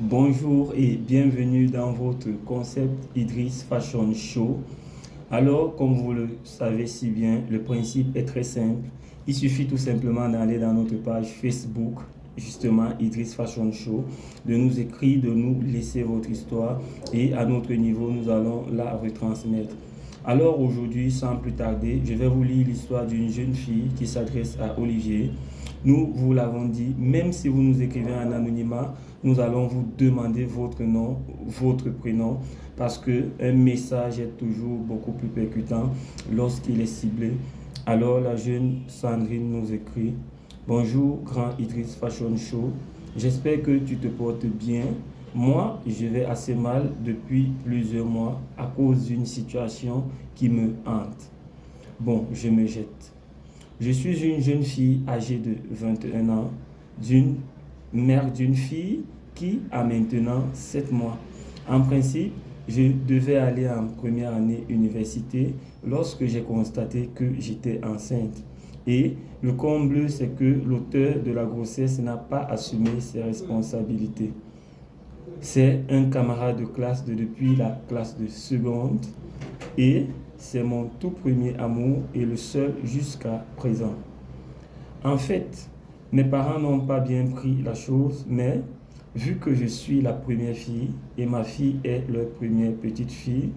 Bonjour et bienvenue dans votre concept Idriss Fashion Show. Alors, comme vous le savez si bien, le principe est très simple. Il suffit tout simplement d'aller dans notre page Facebook, justement Idriss Fashion Show, de nous écrire, de nous laisser votre histoire et à notre niveau, nous allons la retransmettre. Alors aujourd'hui, sans plus tarder, je vais vous lire l'histoire d'une jeune fille qui s'adresse à Olivier. Nous vous l'avons dit, même si vous nous écrivez en anonymat, nous allons vous demander votre nom, votre prénom, parce qu'un message est toujours beaucoup plus percutant lorsqu'il est ciblé. Alors la jeune Sandrine nous écrit: Bonjour, grand Idriss Fashion Show. J'espère que tu te portes bien. Moi, je vais assez mal depuis plusieurs mois à cause d'une situation qui me hante. Bon, je me jette. Je suis une jeune fille âgée de 21 ans, d'une mère d'une fille qui a maintenant 7 mois. En principe, je devais aller en première année université lorsque j'ai constaté que j'étais enceinte. Et le comble, c'est que l'auteur de la grossesse n'a pas assumé ses responsabilités. C'est un camarade de classe depuis la classe de seconde et c'est mon tout premier amour et le seul jusqu'à présent. En fait, mes parents n'ont pas bien pris la chose, mais vu que je suis la première fille et ma fille est leur première petite fille,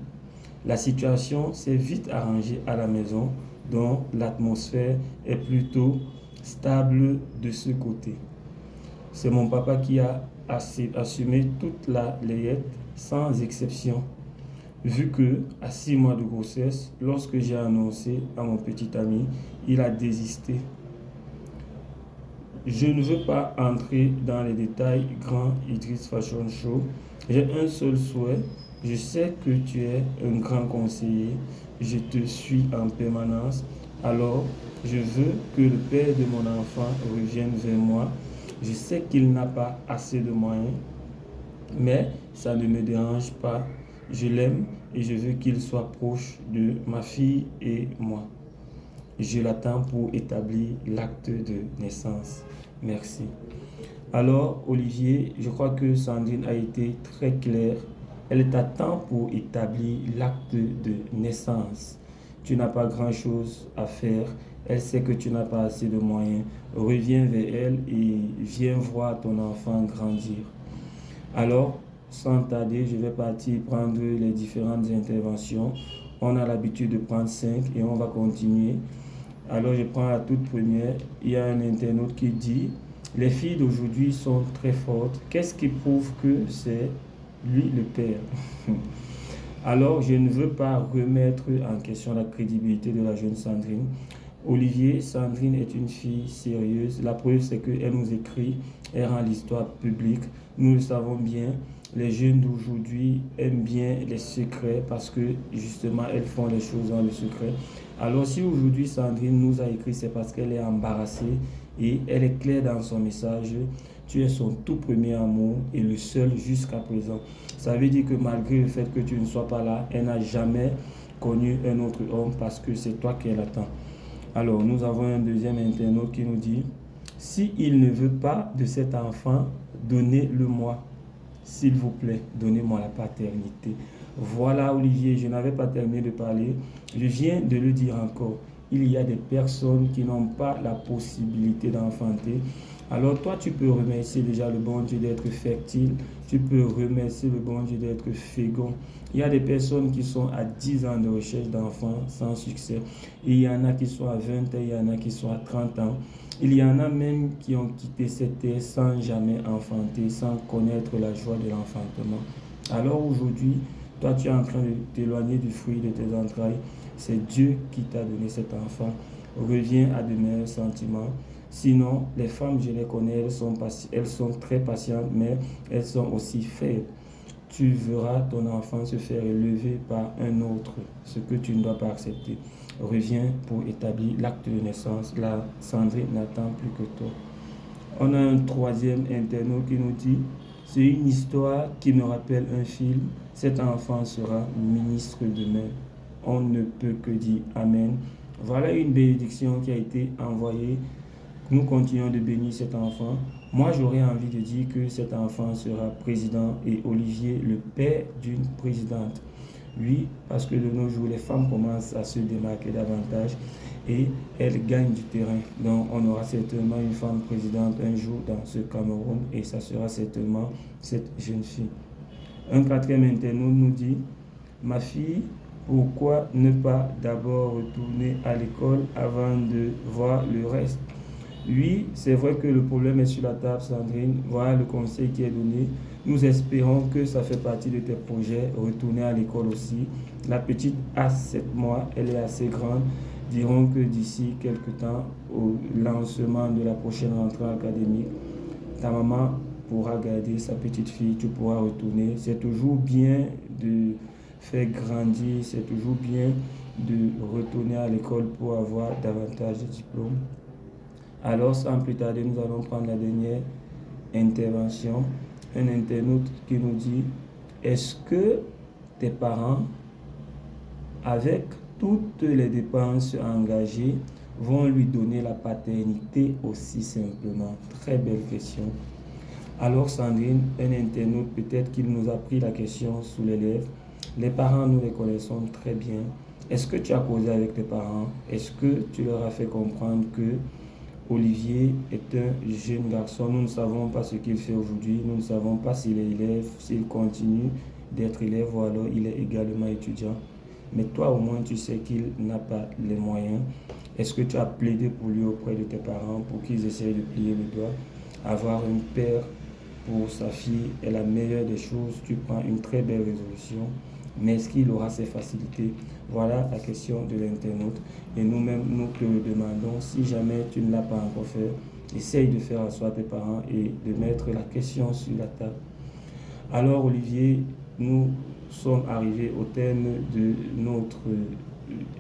la situation s'est vite arrangée à la maison, dont l'atmosphère est plutôt stable de ce côté. C'est mon papa qui a assumé toute la layette sans exception. Vu que, à 6 mois de grossesse, lorsque j'ai annoncé à mon petit ami, il a désisté. Je ne veux pas entrer dans les détails, grand Idriss Fashion Show. J'ai un seul souhait. Je sais que tu es un grand conseiller. Je te suis en permanence. Alors, je veux que le père de mon enfant revienne vers moi. Je sais qu'il n'a pas assez de moyens, mais ça ne me dérange pas. Je l'aime et je veux qu'il soit proche de ma fille et moi. Je l'attends pour établir l'acte de naissance. Merci. Alors, Olivier, je crois que Sandrine a été très claire. Elle t'attend pour établir l'acte de naissance. Tu n'as pas grand-chose à faire. Elle sait que tu n'as pas assez de moyens. Reviens vers elle et viens voir ton enfant grandir. Alors, sans tarder, je vais partir prendre les différentes interventions. On a l'habitude de prendre 5 et on va continuer. Alors, je prends la toute première. Il y a un internaute qui dit: les filles d'aujourd'hui sont très fortes. Qu'est-ce qui prouve que c'est lui le père? Alors, je ne veux pas remettre en question la crédibilité de la jeune Sandrine. Olivier, Sandrine est une fille sérieuse. La preuve, c'est qu'elle nous écrit, elle rend l'histoire publique. Nous le savons bien. Les jeunes d'aujourd'hui aiment bien les secrets parce que justement, elles font les choses dans le secret. Alors, si aujourd'hui Sandrine nous a écrit, c'est parce qu'elle est embarrassée et elle est claire dans son message. Tu es son tout premier amour et le seul jusqu'à présent. Ça veut dire que malgré le fait que tu ne sois pas là, elle n'a jamais connu un autre homme parce que c'est toi qu'elle attend. Alors, nous avons un deuxième internaute qui nous dit: s'il ne veut pas de cet enfant, donnez-le-moi. S'il vous plaît, donnez-moi la paternité. Voilà, Olivier, je n'avais pas terminé de parler. Je viens de le dire encore. Il y a des personnes qui n'ont pas la possibilité d'enfanter. Alors toi, tu peux remercier déjà le bon Dieu d'être fertile. Tu peux remercier le bon Dieu d'être fécond. Il y a des personnes qui sont à 10 ans de recherche d'enfants sans succès. Il y en a qui sont à 20 ans, il y en a qui sont à 30 ans. Il y en a même qui ont quitté cette terre sans jamais enfanter, sans connaître la joie de l'enfantement. Alors aujourd'hui, toi, tu es en train de t'éloigner du fruit de tes entrailles. C'est Dieu qui t'a donné cet enfant. Reviens à de meilleurs sentiments. Sinon, les femmes, je les connais, elles sont très patientes, mais elles sont aussi faibles. Tu verras ton enfant se faire élever par un autre, ce que tu ne dois pas accepter. Reviens pour établir l'acte de naissance. La Sandrine n'attend plus que toi. On a un troisième internaute qui nous dit: c'est une histoire qui me rappelle un film. Cet enfant sera ministre demain. On ne peut que dire Amen. Voilà une bénédiction qui a été envoyée Nous continuons de bénir cet enfant. Moi, j'aurais envie de dire que cet enfant sera président et Olivier le père d'une présidente. Oui, parce que de nos jours, les femmes commencent à se démarquer davantage et elles gagnent du terrain. Donc, on aura certainement une femme présidente un jour dans ce Cameroun et ça sera certainement cette jeune fille. Un quatrième internaute nous dit, ma fille, pourquoi ne pas d'abord retourner à l'école avant de voir le reste? Oui, c'est vrai que le problème est sur la table, Sandrine. Voilà le conseil qui est donné. Nous espérons que ça fait partie de tes projets. Retourner à l'école aussi. La petite a 7 mois, elle est assez grande. Dirons que d'ici quelques temps, au lancement de la prochaine rentrée académique, ta maman pourra garder sa petite fille, tu pourras retourner. C'est toujours bien de faire grandir, c'est toujours bien de retourner à l'école pour avoir davantage de diplômes. Alors, sans plus tarder, nous allons prendre la dernière intervention. Un internaute qui nous dit, est-ce que tes parents, avec toutes les dépenses engagées, vont lui donner la paternité aussi simplement? Très belle question. Alors, Sandrine, un internaute, peut-être qu'il nous a pris la question sous les lèvres. Les parents, nous les connaissons très bien. Est-ce que tu as causé avec tes parents? Est-ce que tu leur as fait comprendre que Olivier est un jeune garçon? Nous ne savons pas ce qu'il fait aujourd'hui. Nous ne savons pas s'il est élève, s'il continue d'être élève ou alors il est également étudiant. Mais toi, au moins, tu sais qu'il n'a pas les moyens. Est-ce que tu as plaidé pour lui auprès de tes parents pour qu'ils essayent de plier le doigt? Avoir un père pour sa fille est la meilleure des choses. Tu prends une très belle résolution. Mais est-ce qu'il aura ces facilités? Voilà la question de l'internaute. Et nous-mêmes, nous te le demandons. Si jamais tu ne l'as pas encore fait, essaye de faire asseoir tes parents et de mettre la question sur la table. Alors, Olivier, nous sommes arrivés au terme de notre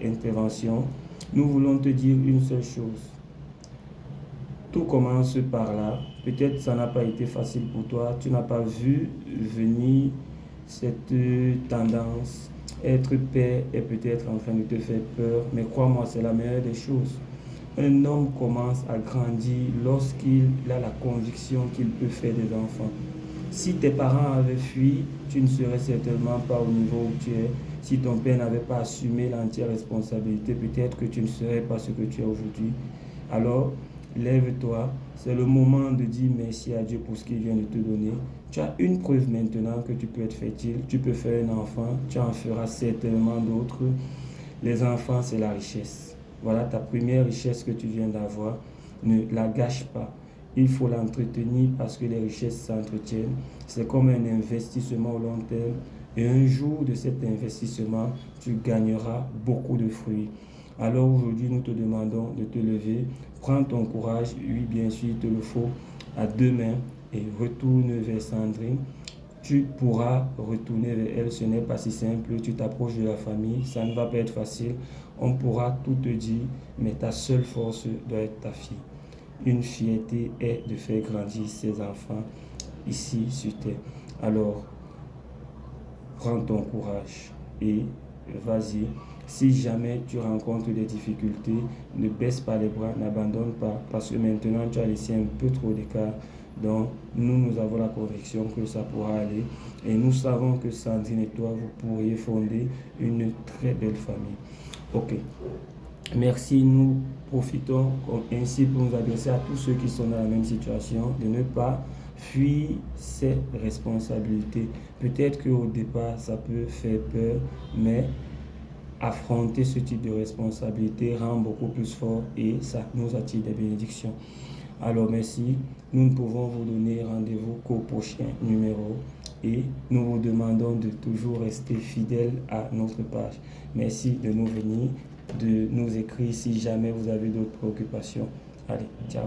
intervention. Nous voulons te dire une seule chose. Tout commence par là. Peut-être ça n'a pas été facile pour toi. Tu n'as pas vu venir cette tendance. Être père est peut-être en train de te faire peur, mais crois-moi, c'est la meilleure des choses. Un homme commence à grandir lorsqu'il a la conviction qu'il peut faire des enfants. Si tes parents avaient fui, tu ne serais certainement pas au niveau où tu es. Si ton père n'avait pas assumé l'entière responsabilité, peut-être que tu ne serais pas ce que tu es aujourd'hui. Alors, lève-toi, c'est le moment de dire merci à Dieu pour ce qu'il vient de te donner. Tu as une preuve maintenant que tu peux être fertile, tu peux faire un enfant, tu en feras certainement d'autres. Les enfants, c'est la richesse. Voilà ta première richesse que tu viens d'avoir. Ne la gâche pas. Il faut l'entretenir parce que les richesses s'entretiennent. C'est comme un investissement au long terme. Et un jour de cet investissement, tu gagneras beaucoup de fruits. Alors aujourd'hui, nous te demandons de te lever. Prends ton courage. Oui, bien sûr, il te le faut à 2 mains et retourne vers Sandrine. Tu pourras retourner vers elle. Ce n'est pas si simple. Tu t'approches de la famille. Ça ne va pas être facile. On pourra tout te dire, mais ta seule force doit être ta fille. Une fierté est de faire grandir ses enfants ici sur terre. Alors, prends ton courage et vas-y. Si jamais tu rencontres des difficultés, ne baisse pas les bras, n'abandonne pas, parce que maintenant tu as laissé un peu trop d'écart. Donc, nous avons la conviction que ça pourra aller. Et nous savons que Sandrine et toi, vous pourriez fonder une très belle famille. Ok. Merci, nous profitons ainsi pour nous adresser à tous ceux qui sont dans la même situation, de ne pas fuir ses responsabilités. Peut-être qu'au départ, ça peut faire peur, mais affronter ce type de responsabilité rend beaucoup plus fort et ça nous attire des bénédictions. Alors merci, nous ne pouvons vous donner rendez-vous qu'au prochain numéro et nous vous demandons de toujours rester fidèles à notre page. Merci de nous venir, de nous écrire si jamais vous avez d'autres préoccupations. Allez, ciao.